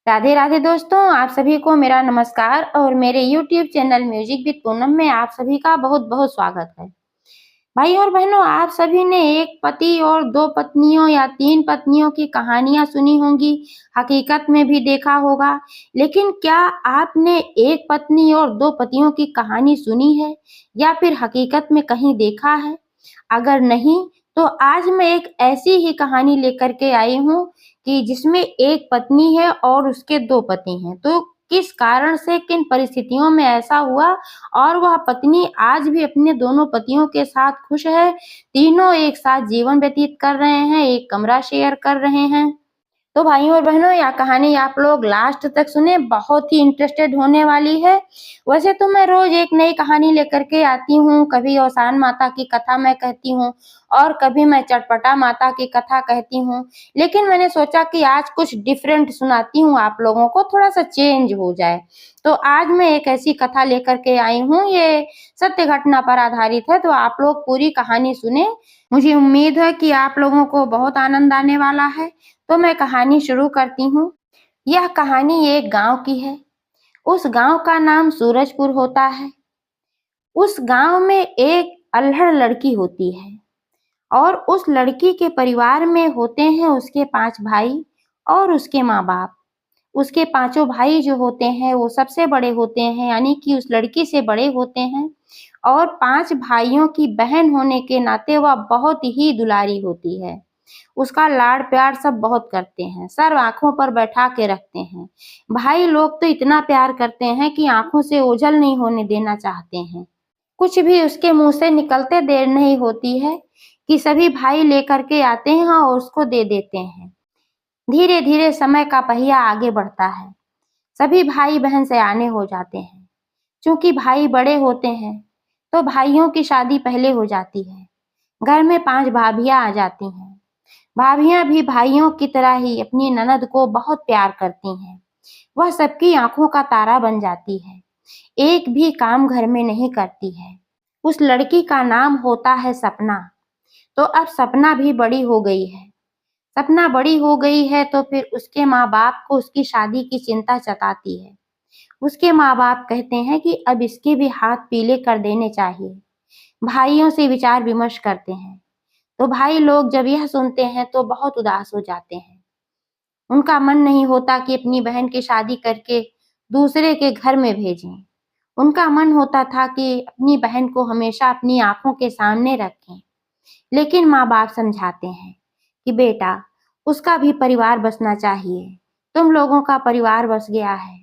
राधे राधे दोस्तों, आप सभी को मेरा नमस्कार और मेरे YouTube channel music with Poonam में आप सभी का बहुत बहुत स्वागत है। भाई और बहनों, आप सभी ने एक पति और दो पत्नियों या तीन पत्नियों की कहानियां सुनी होंगी, हकीकत में भी देखा होगा। लेकिन क्या आपने एक पत्नी और दो पतियों की कहानी सुनी है या फिर हकीकत में कहीं देखा है? अगर नहीं, तो आज मैं एक ऐसी ही कहानी लेकर के आई हूँ कि जिसमें एक पत्नी है और उसके दो पति हैं। तो किस कारण से, किन परिस्थितियों में ऐसा हुआ और वह पत्नी आज भी अपने दोनों पतियों के साथ खुश है। तीनों एक साथ जीवन व्यतीत कर रहे हैं, एक कमरा शेयर कर रहे हैं। तो भाइयों और बहनों, यह कहानी आप लोग लास्ट तक सुने, बहुत ही इंटरेस्टेड होने वाली है। वैसे तो मैं रोज एक नई कहानी लेकर के आती हूँ, कभी औसान माता की कथा मैं कहती हूँ और कभी मैं चटपटा माता की कथा कहती हूँ। लेकिन मैंने सोचा कि आज कुछ डिफरेंट सुनाती हूँ आप लोगों को, थोड़ा सा चेंज हो जाए। तो आज मैं एक ऐसी कथा लेकर के आई हूँ, ये सत्य घटना पर आधारित है। तो आप लोग पूरी कहानी सुने, मुझे उम्मीद है कि आप लोगों को बहुत आनंद आने वाला है। तो मैं कहानी शुरू करती हूँ। यह कहानी एक गांव की है। उस गांव का नाम सूरजपुर होता है। उस गांव में एक अल्हड़ लड़की होती है और उस लड़की के परिवार में होते हैं उसके 5 भाई और उसके माँ-बाप। उसके पांचों भाई जो होते हैं वो सबसे बड़े होते हैं, यानी कि उस लड़की से बड़े होते हैं। और 5 भाइयों की बहन होने के नाते वह बहुत ही दुलारी होती है। उसका लाड़ प्यार सब बहुत करते हैं, सर आंखों पर बैठा के रखते हैं। भाई लोग तो इतना प्यार करते हैं कि आंखों से ओझल नहीं होने देना चाहते हैं। कुछ भी उसके मुंह से निकलते देर नहीं होती है कि सभी भाई लेकर के आते हैं और उसको दे देते हैं। धीरे धीरे समय का पहिया आगे बढ़ता है। सभी भाई बहन से आने हो जाते हैं। क्योंकि भाई बड़े होते हैं तो भाइयों की शादी पहले हो जाती है। घर में 5 भाभियां आ जाती हैं। भाभियां भी भाइयों की तरह ही अपनी ननद को बहुत प्यार करती हैं। वह सबकी आंखों का तारा बन जाती है। एक भी काम घर में नहीं करती है। उस लड़की का नाम होता है सपना। तो अब सपना भी बड़ी हो गई है। सपना बड़ी हो गई है तो फिर उसके माँ बाप को उसकी शादी की चिंता सताती है। उसके माँ बाप कहते हैं कि अब इसके भी हाथ पीले कर देने चाहिए। भाइयों से विचार विमर्श करते हैं। तो भाई लोग जब यह सुनते हैं तो बहुत उदास हो जाते हैं। उनका मन नहीं होता कि अपनी बहन की शादी करके दूसरे के घर में भेजें। उनका मन होता था कि अपनी बहन को हमेशा अपनी आंखों के सामने रखें। लेकिन माँ-बाप समझाते हैं कि बेटा, उसका भी परिवार बसना चाहिए। तुम लोगों का परिवार बस गया है।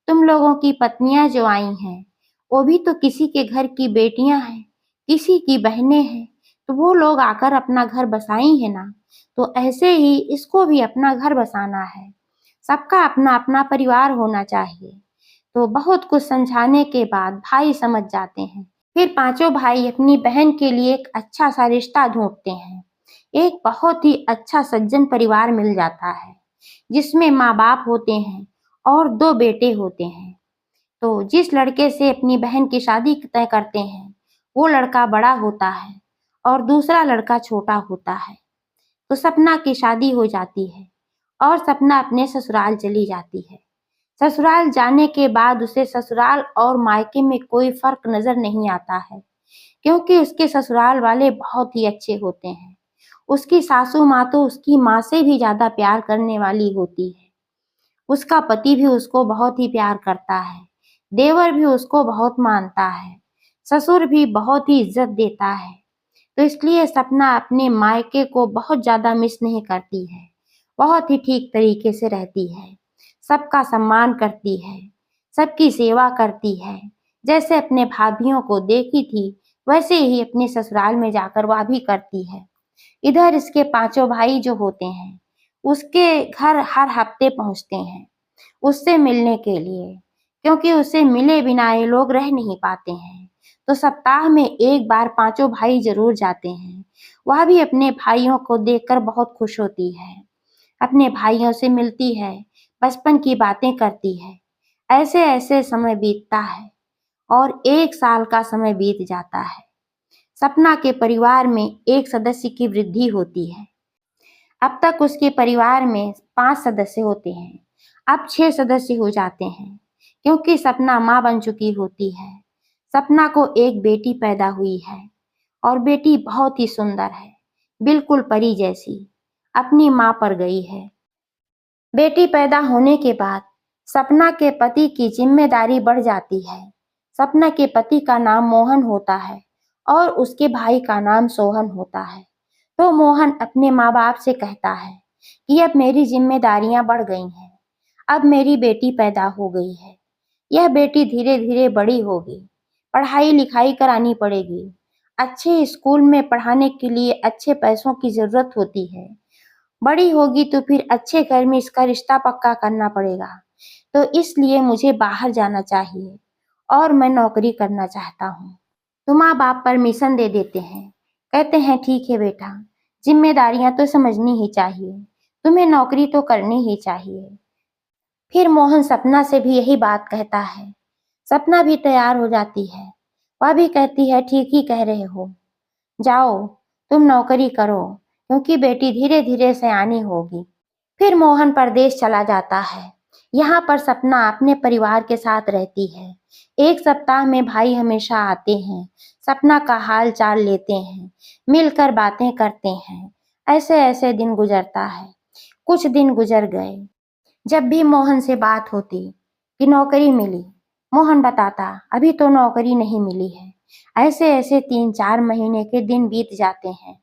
तुम लोगों की पत्नियां जो आई हैं, वो भी तो किसी के घर की बेटियां हैं, किसी की बहनें हैं। तो वो लोग आकर अपना घर बसाई है ना। तो ऐसे ही इसको भी अपना घर बसाना है। सबका अपना अपना परिवार होना चाहिए। तो बहुत कुछ समझाने के बाद भाई समझ जाते हैं। फिर पांचों भाई अपनी बहन के लिए एक अच्छा सा रिश्ता ढूंढते हैं। एक बहुत ही अच्छा सज्जन परिवार मिल जाता है, जिसमें माँ बाप होते हैं और 2 बेटे होते हैं। तो जिस लड़के से अपनी बहन की शादी तय करते हैं, वो लड़का बड़ा होता है और दूसरा लड़का छोटा होता है। तो सपना की शादी हो जाती है और सपना अपने ससुराल चली जाती है। ससुराल जाने के बाद उसे ससुराल और मायके में कोई फर्क नजर नहीं आता है, क्योंकि उसके ससुराल वाले बहुत ही अच्छे होते हैं। उसकी सासू माँ तो उसकी माँ से भी ज्यादा प्यार करने वाली होती है। उसका पति भी उसको बहुत ही प्यार करता है। देवर भी उसको बहुत मानता है। ससुर भी बहुत ही इज्जत देता है। तो इसलिए सपना अपने मायके को बहुत ज्यादा मिस नहीं करती है। बहुत ही ठीक तरीके से रहती है। सबका सम्मान करती है। सबकी सेवा करती है। जैसे अपने भाभियों को देखी थी, वैसे ही अपने ससुराल में जाकर वह भी करती है। इधर इसके पांचों भाई जो होते हैं, उसके घर हर हफ्ते पहुंचते हैं उससे मिलने के लिए, क्योंकि उससे मिले बिना ये लोग रह नहीं पाते हैं। तो सप्ताह में एक बार पांचों भाई जरूर जाते हैं। वह भी अपने भाइयों को देखकर बहुत खुश होती है। अपने भाइयों से मिलती है, बचपन की बातें करती है। ऐसे ऐसे समय बीतता है और 1 साल का समय बीत जाता है। सपना के परिवार में एक सदस्य की वृद्धि होती है। अब तक उसके परिवार में 5 सदस्य होते हैं। अब 6 सदस्य हो जाते हैं, क्योंकि सपना माँ बन चुकी होती है। सपना को एक बेटी पैदा हुई है और बेटी बहुत ही सुंदर है, बिल्कुल परी जैसी, अपनी माँ पर गई है। बेटी पैदा होने के बाद सपना के पति की जिम्मेदारी बढ़ जाती है। सपना के पति का नाम मोहन होता है और उसके भाई का नाम सोहन होता है। तो मोहन अपने माँ बाप से कहता है कि अब मेरी जिम्मेदारियां बढ़ गई हैं। अब मेरी बेटी पैदा हो गई है। यह बेटी धीरे धीरे बड़ी होगी, पढ़ाई लिखाई करानी पड़ेगी। अच्छे स्कूल में पढ़ाने के लिए अच्छे पैसों की जरूरत होती है। बड़ी होगी तो फिर अच्छे घर में इसका रिश्ता पक्का करना पड़ेगा। तो इसलिए मुझे बाहर जाना चाहिए और मैं नौकरी करना चाहता हूँ। तो माँ बाप परमिशन दे देते हैं, कहते हैं ठीक है बेटा, जिम्मेदारियां तो समझनी ही चाहिए, तुम्हें नौकरी तो करनी ही चाहिए। फिर मोहन सपना से भी यही बात कहता है। सपना भी तैयार हो जाती है। वह भी कहती है ठीक ही कह रहे हो, जाओ तुम नौकरी करो, क्योंकि बेटी धीरे धीरे सयानी होगी। फिर मोहन परदेश चला जाता है। यहाँ पर सपना अपने परिवार के साथ रहती है। एक सप्ताह में भाई हमेशा आते हैं, सपना का हाल चाल लेते हैं, मिलकर बातें करते हैं। ऐसे ऐसे दिन गुजरता है। कुछ दिन गुजर गए। जब भी मोहन से बात होती कि नौकरी मिली, मोहन बताता अभी तो नौकरी नहीं मिली है। ऐसे ऐसे 3-4 महीने के दिन बीत जाते हैं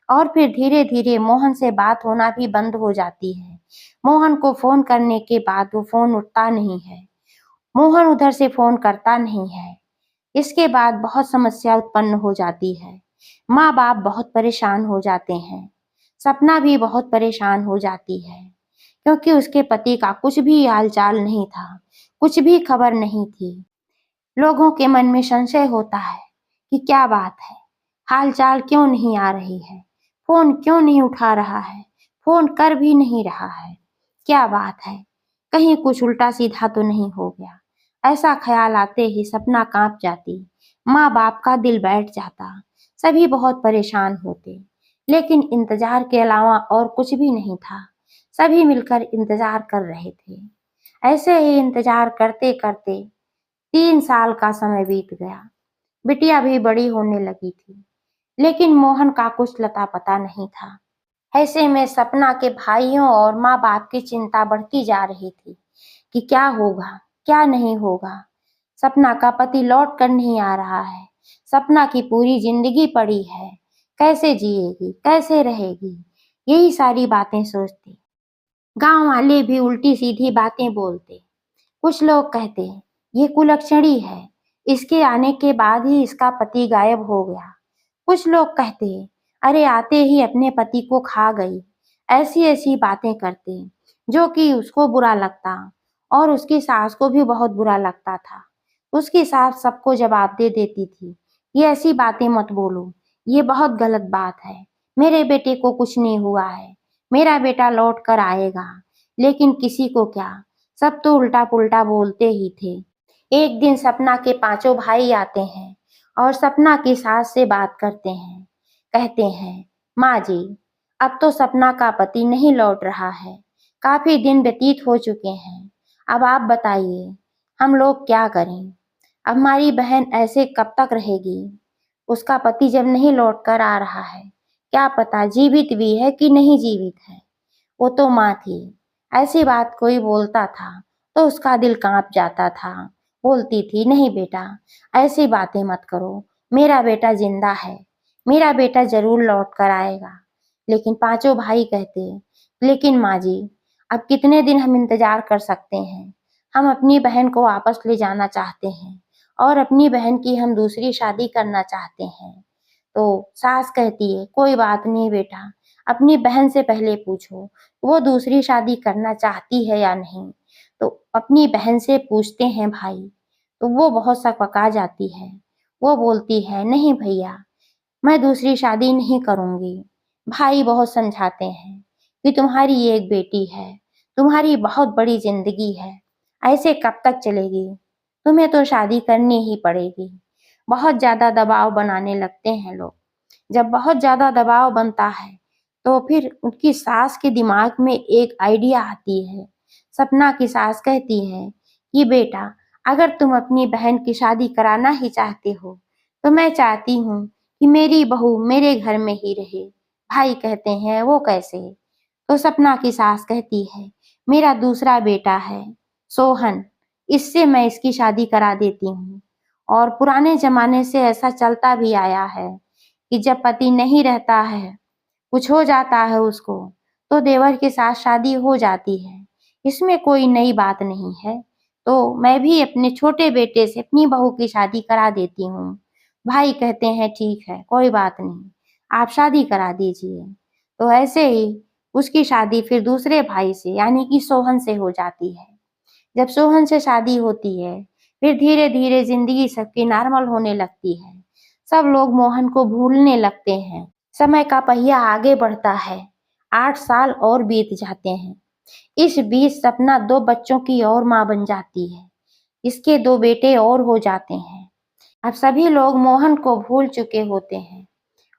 और फिर धीरे धीरे मोहन से बात होना भी बंद हो जाती है। मोहन को फोन करने के बाद वो फोन उठता नहीं है। मोहन उधर से फोन करता नहीं है। इसके बाद बहुत समस्या उत्पन्न हो जाती है। माँ बाप बहुत परेशान हो जाते हैं। सपना भी बहुत परेशान हो जाती है, क्योंकि उसके पति का कुछ भी हालचाल नहीं था, कुछ भी खबर नहीं थी। लोगों के मन में संशय होता है कि क्या बात है, हालचाल क्यों नहीं आ रही है, फोन क्यों नहीं उठा रहा है, फोन कर भी नहीं रहा है, क्या बात है, कहीं कुछ उल्टा सीधा तो नहीं हो गया। ऐसा ख्याल आते ही सपना कांप जाती, माँ बाप का दिल बैठ जाता, सभी बहुत परेशान होते। लेकिन इंतजार के अलावा और कुछ भी नहीं था। सभी मिलकर इंतजार कर रहे थे। ऐसे ही इंतजार करते करते 3 साल का समय बीत गया। बिटिया भी बड़ी होने लगी थी, लेकिन मोहन का कुछ लता पता नहीं था। ऐसे में सपना के भाइयों और माँ बाप की चिंता बढ़ती जा रही थी कि क्या होगा, क्या नहीं होगा। सपना का पति लौट कर नहीं आ रहा है। सपना की पूरी जिंदगी पड़ी है, कैसे जिएगी, कैसे रहेगी, यही सारी बातें सोचती। गांव वाले भी उल्टी सीधी बातें बोलते। कुछ लोग कहते ये कुलक्षणी है, इसके आने के बाद ही इसका पति गायब हो गया। कुछ लोग कहते अरे आते ही अपने पति को खा गई। ऐसी ऐसी बातें करते जो कि उसको बुरा लगता और उसकी सास को भी बहुत बुरा लगता था। उसकी सास सबको जवाब दे देती थी, ये ऐसी बातें मत बोलो, ये बहुत गलत बात है, मेरे बेटे को कुछ नहीं हुआ है, मेरा बेटा लौट कर आएगा। लेकिन किसी को क्या, सब तो उल्टा पुल्टा बोलते ही थे। एक दिन सपना के 5 भाई आते हैं और सपना की सास से बात करते हैं। कहते हैं माँ जी, अब तो सपना का पति नहीं लौट रहा है, काफी दिन व्यतीत हो चुके हैं, अब आप बताइए हम लोग क्या करें। अब हमारी बहन ऐसे कब तक रहेगी, उसका पति जब नहीं लौट कर आ रहा है, क्या पता जीवित भी है कि नहीं जीवित है। वो तो माँ थी, ऐसी बात कोई बोलता था तो उसका दिल कांप जाता था। बोलती थी नहीं बेटा, ऐसी बातें मत करो, मेरा बेटा जिंदा है, मेरा बेटा जरूर लौट कर आएगा। लेकिन 5 भाई कहते लेकिन माँ जी, अब कितने दिन हम इंतजार कर सकते हैं, हम अपनी बहन को वापस ले जाना चाहते हैं और अपनी बहन की हम दूसरी शादी करना चाहते हैं। तो सास कहती है कोई बात नहीं बेटा, अपनी बहन से पहले पूछो वो दूसरी शादी करना चाहती है या नहीं। तो अपनी बहन से पूछते हैं भाई, तो वो बहुत सकपका जाती है। वो बोलती है नहीं भैया, मैं दूसरी शादी नहीं करूंगी। भाई बहुत समझाते हैं कि तुम्हारी एक बेटी है, तुम्हारी बहुत बड़ी जिंदगी है, ऐसे कब तक चलेगी, तुम्हें तो शादी करनी ही पड़ेगी। बहुत ज्यादा दबाव बनाने लगते हैं लोग। जब बहुत ज्यादा दबाव बनता है तो फिर उनकी सास के दिमाग में एक आइडिया आती है। सपना की सास कहती है कि बेटा, अगर तुम अपनी बहन की शादी कराना ही चाहते हो तो मैं चाहती हूँ कि मेरी बहू मेरे घर में ही रहे। भाई कहते हैं वो कैसे? तो सपना की सास कहती है मेरा दूसरा बेटा है सोहन, इससे मैं इसकी शादी करा देती हूँ। और पुराने जमाने से ऐसा चलता भी आया है कि जब पति नहीं रहता है, कुछ हो जाता है उसको, तो देवर के साथ शादी हो जाती है। इसमें कोई नई बात नहीं है। तो मैं भी अपने छोटे बेटे से अपनी बहू की शादी करा देती हूँ। भाई कहते हैं ठीक है, कोई बात नहीं, आप शादी करा दीजिए। तो ऐसे ही उसकी शादी फिर दूसरे भाई से यानी कि सोहन से हो जाती है। जब सोहन से शादी होती है, फिर धीरे धीरे जिंदगी सबकी नॉर्मल होने लगती है। सब लोग मोहन को भूलने लगते हैं। समय का पहिया आगे बढ़ता है। 8 साल और बीत जाते हैं। इस बीच सपना 2 बच्चों की और माँ बन जाती है। इसके 2 बेटे और हो जाते हैं। अब सभी लोग मोहन को भूल चुके होते हैं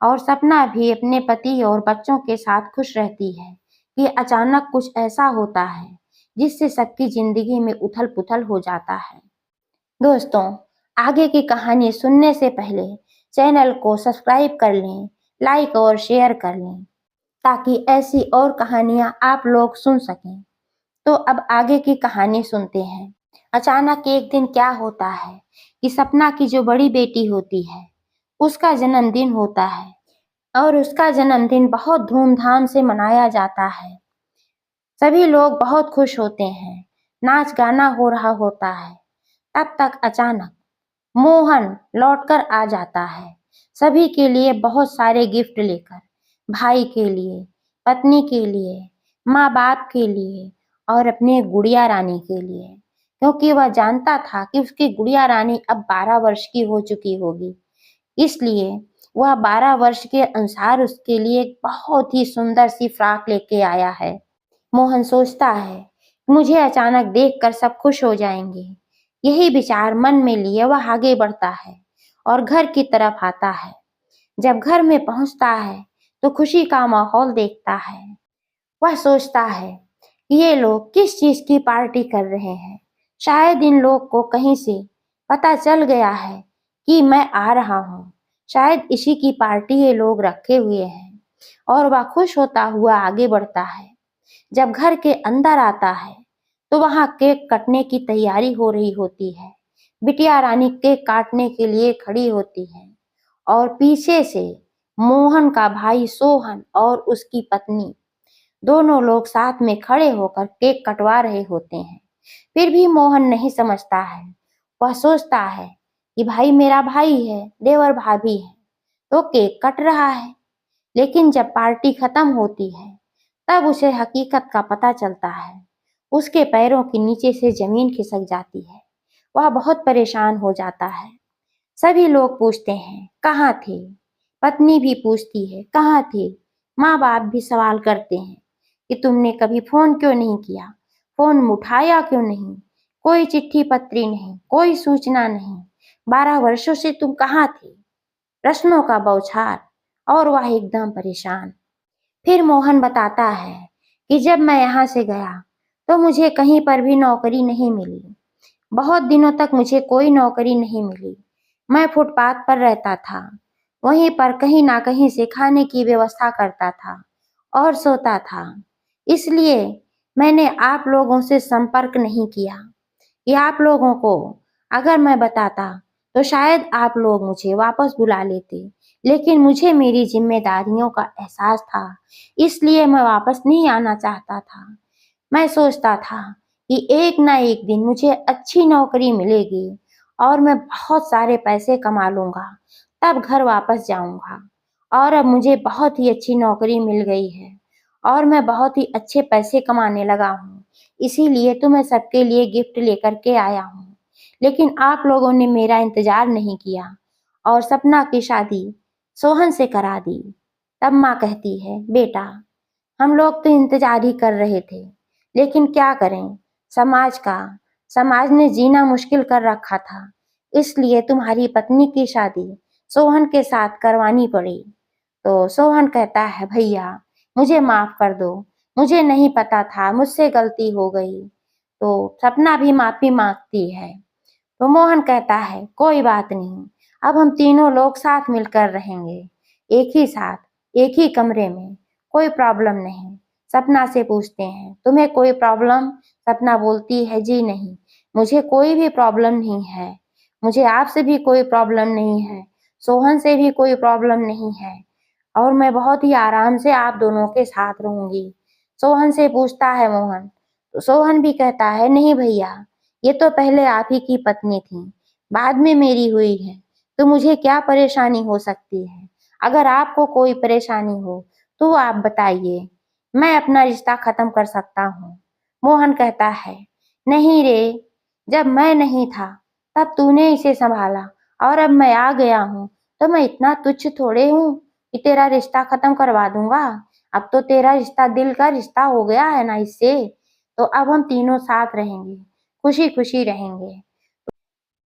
और सपना भी अपने पति और बच्चों के साथ खुश रहती है कि अचानक कुछ ऐसा होता है जिससे सबकी जिंदगी में उथल पुथल हो जाता है। दोस्तों, आगे की कहानी सुनने से पहले चैनल को सब्सक्राइब कर लें, लाइक और शेयर कर लें ताकि ऐसी और कहानियां आप लोग सुन सकें। तो अब आगे की कहानी सुनते हैं। अचानक एक दिन क्या होता है कि सपना की जो बड़ी बेटी होती है, उसका जन्मदिन होता है और उसका जन्मदिन बहुत धूमधाम से मनाया जाता है। सभी लोग बहुत खुश होते हैं, नाच गाना हो रहा होता है। तब तक अचानक मोहन लौटकर आ जाता है, सभी के लिए बहुत सारे गिफ्ट लेकर। भाई के लिए, पत्नी के लिए, माँ बाप के लिए और अपने गुड़िया रानी के लिए, क्योंकि वह जानता था कि उसकी गुड़िया रानी अब 12 वर्ष की हो चुकी होगी। इसलिए वह 12 वर्ष के अनुसार उसके लिए एक बहुत ही सुंदर सी फ्रॉक लेके आया है। मोहन सोचता है मुझे अचानक देखकर सब खुश हो जाएंगे। यही विचार मन में लिए वह आगे बढ़ता है और घर की तरफ आता है। जब घर में पहुंचता है तो खुशी का माहौल देखता है। वह सोचता है कि ये लोग किस चीज की पार्टी कर रहे हैं। शायद इन लोग को कहीं से पता चल गया है कि मैं आ रहा हूँ। शायद इसी की पार्टी ये लोग रखे हुए हैं। और वह खुश होता हुआ आगे बढ़ता है। जब घर के अंदर आता है तो वहां केक कटने की तैयारी हो रही होती है। बिटिया रानी केक काटने के लिए खड़ी होती है और पीछे से मोहन का भाई सोहन और उसकी पत्नी दोनों लोग साथ में खड़े होकर केक कटवा रहे होते हैं। फिर भी मोहन नहीं समझता है। वह सोचता है कि भाई मेरा भाई है, देवर भाभी है, तो केक कट रहा है। लेकिन जब पार्टी खत्म होती है तब उसे हकीकत का पता चलता है। उसके पैरों के नीचे से जमीन खिसक जाती है। वह बहुत परेशान हो जाता है। सभी लोग पूछते हैं कहाँ थे? पत्नी भी पूछती है कहाँ थे? माँ बाप भी सवाल करते हैं कि तुमने कभी फोन क्यों नहीं किया, फोन उठाया क्यों नहीं, कोई चिट्ठी पत्री नहीं, कोई सूचना नहीं, 12 वर्षों से तुम कहाँ थे? प्रश्नों का बौछार और वह एकदम परेशान। फिर मोहन बताता है कि जब मैं यहाँ से गया तो मुझे कहीं पर भी नौकरी नहीं मिली। बहुत दिनों तक मुझे कोई नौकरी नहीं मिली। मैं फुटपाथ पर रहता था। वहीं पर कहीं ना कहीं से खाने की व्यवस्था करता था और सोता था। इसलिए मैंने आप लोगों से संपर्क नहीं किया कि आप लोगों को अगर मैं बताता तो शायद आप लोग मुझे वापस बुला लेते। लेकिन मुझे मेरी जिम्मेदारियों का एहसास था, इसलिए मैं वापस नहीं आना चाहता था। मैं सोचता था कि एक ना एक दिन मुझे अच्छी नौकरी मिलेगी और मैं बहुत सारे पैसे कमा लूंगा, तब घर वापस जाऊंगा। और अब मुझे बहुत ही अच्छी नौकरी मिल गई है और मैं बहुत ही अच्छे पैसे कमाने लगा हूँ। इसीलिए तो मैं सबके लिए गिफ्ट लेकर के आया हूँ। लेकिन आप लोगों ने मेरा इंतजार नहीं किया और सपना की शादी सोहन से करा दी। तब माँ कहती है बेटा, हम लोग तो इंतजार ही कर रहे थे, लेकिन क्या करें, समाज ने जीना मुश्किल कर रखा था, इसलिए तुम्हारी पत्नी की शादी सोहन के साथ करवानी पड़ी। तो सोहन कहता है भैया मुझे माफ कर दो, मुझे नहीं पता था, मुझसे गलती हो गई। तो सपना भी माफी मांगती है। तो मोहन कहता है कोई बात नहीं, अब हम तीनों लोग साथ मिलकर रहेंगे, एक ही साथ, एक ही कमरे में, कोई प्रॉब्लम नहीं। सपना से पूछते हैं तुम्हें कोई प्रॉब्लम? सपना बोलती है जी नहीं, मुझे कोई भी प्रॉब्लम नहीं है। मुझे आपसे भी कोई प्रॉब्लम नहीं है, सोहन से भी कोई प्रॉब्लम नहीं है, और मैं बहुत ही आराम से आप दोनों के साथ रहूंगी। सोहन से पूछता है मोहन, तो सोहन भी कहता है नहीं भैया, ये तो पहले आप ही की पत्नी थी, बाद में मेरी हुई है, तो मुझे क्या परेशानी हो सकती है? अगर आपको कोई परेशानी हो तो आप बताइए, मैं अपना रिश्ता खत्म कर सकता हूँ। मोहन कहता है नहीं रे, जब मैं नहीं था तब तूने इसे संभाला, और अब मैं आ गया हूँ तो मैं इतना तुच्छ थोड़े हूँ कि तेरा रिश्ता खत्म करवा दूंगा। अब तो तेरा रिश्ता दिल का रिश्ता हो गया है ना इससे, तो अब हम तीनों साथ रहेंगे, खुशी खुशी रहेंगे।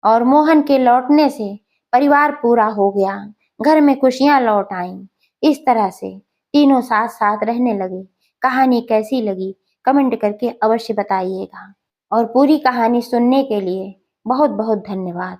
और मोहन के लौटने से परिवार पूरा हो गया, घर में खुशियां लौट आईं। इस तरह से तीनों साथ साथ रहने लगे। कहानी कैसी लगी कमेंट करके अवश्य बताइएगा, और पूरी कहानी सुनने के लिए बहुत बहुत धन्यवाद।